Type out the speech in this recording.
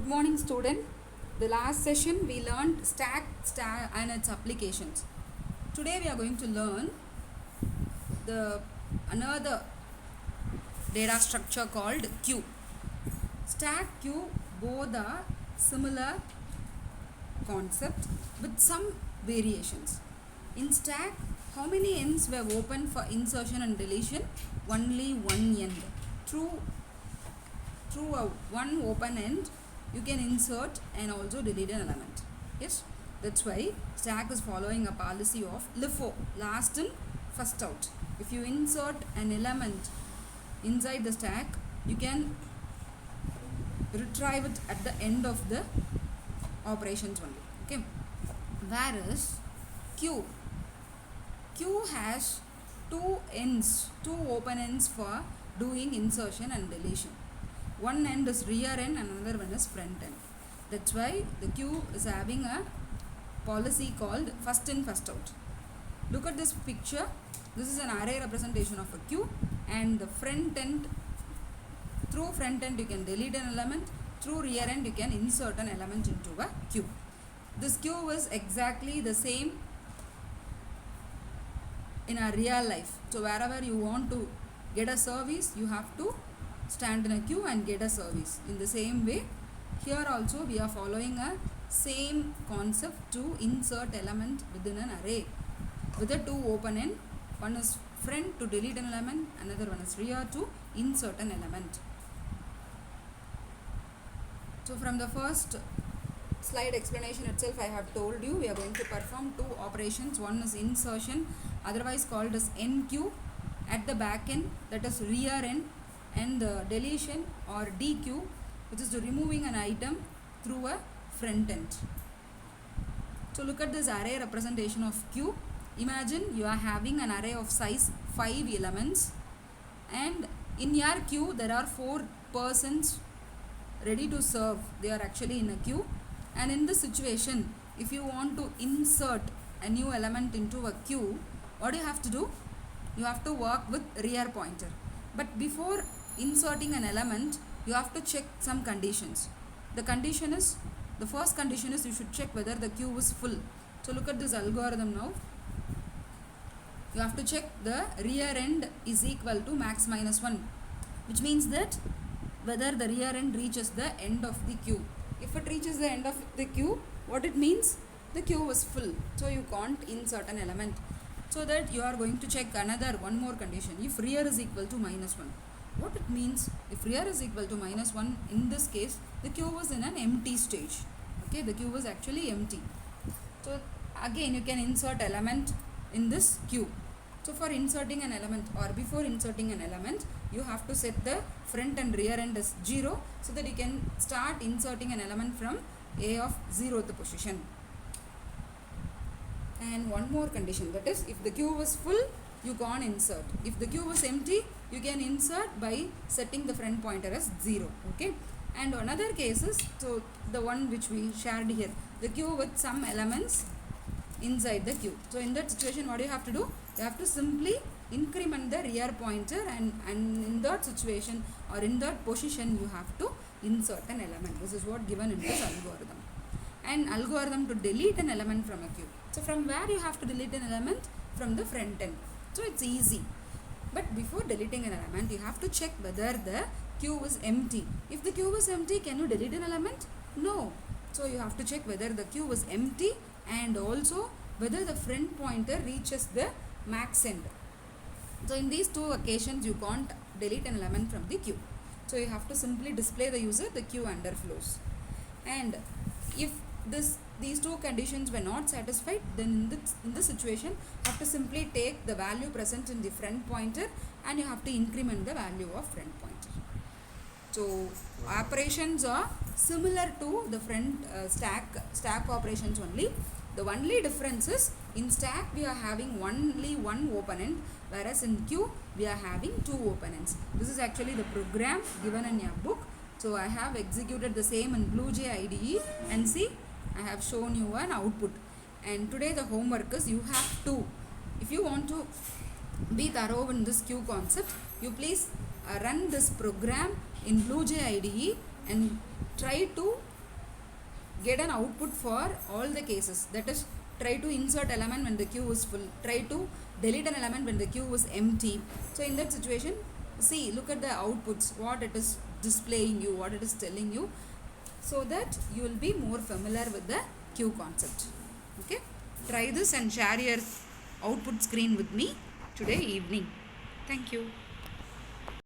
morning, student. The last session we learned stack and its applications. Today we are going to learn the another data structure called queue. Stack queue both are similar concept with some variations. In stack, how many ends were open for insertion and deletion? Only one end. Through one open end, you can insert and also delete an element. Yes, that's why stack is following a policy of LIFO, last in first out. If you insert an element inside the stack, you can retrieve it at the end of the operations only. Okay, whereas queue has two open ends for doing insertion and deletion. One end is rear end and another one is front end. That's why the queue is having a policy called first in first out. Look at this picture. This is an array representation of a queue, and the front end, through front end you can delete an element, through rear end you can insert an element into a queue. This queue is exactly the same in our real life. So wherever you want to get a service, you have to stand in a queue and get a service. In the same way, here also we are following a same concept to insert element within an array with a two open end. One is front to delete an element, another one is rear to insert an element. So from the first slide explanation itself, I have told you we are going to perform two operations. One is insertion, otherwise called as NQ at the back end, that is rear end, and the deletion or DQ, which is to removing an item through a front end. So look at this array representation of queue. Imagine you are having an array of size 5 elements, and in your queue there are 4 persons ready to serve. They are actually in a queue, and in this situation, if you want to insert a new element into a queue, what do you have to do? You have to work with rear pointer. But before inserting an element, you have to check some conditions. The first condition is you should check whether the queue is full. So look at this algorithm now. You have to check the rear end is equal to max minus 1, which means that whether the rear end reaches the end of the queue. If it reaches the end of the queue, what it means? The queue is full, so you can't insert an element. So that you are going to check one more condition. If rear is equal to minus 1, what it means? If rear is equal to minus 1, in this case the queue was in an empty stage. Okay, the queue was actually empty. So again you can insert element in this queue. So for inserting an element, or before inserting an element, you have to set the front and rear end as 0, so that you can start inserting an element from A of 0th position. And one more condition, that is if the queue was full, you can't insert. If the queue was empty, you can insert by setting the front pointer as 0. Okay, and another case is, so the one which we shared here, the queue with some elements inside the queue. So in that situation, what do you have to do? You have to simply increment the rear pointer, and in that situation or in that position you have to insert an element. This is what given in this algorithm. An algorithm to delete an element from a queue. So from where you have to delete an element? From the front end. So it's easy. But before deleting an element, you have to check whether the queue is empty. If the queue is empty, can you delete an element? No. So you have to check whether the queue is empty, and also whether the front pointer reaches the max end. So in these two occasions, you can't delete an element from the queue. So you have to simply display the user the queue underflows. And if these two conditions were not satisfied, then in this situation, you have to simply take the value present in the front pointer and you have to increment the value of front pointer. So operations are similar to the front stack operations only. The only difference is, in stack we are having only one open end, whereas in queue we are having two open ends. This is actually the program given in your book. So I have executed the same in BlueJ IDE, and see, I have shown you an output. And today the homework is, you have to, if you want to be thorough in this queue concept, you please run this program in BlueJ IDE and try to get an output for all the cases. That is, try to insert element when the queue is full, try to delete an element when the queue is empty. So in that situation, see, look at the outputs, what it is displaying you, what it is telling you, so that you will be more familiar with the queue concept. Okay, try this and share your output screen with me today evening. Thank you.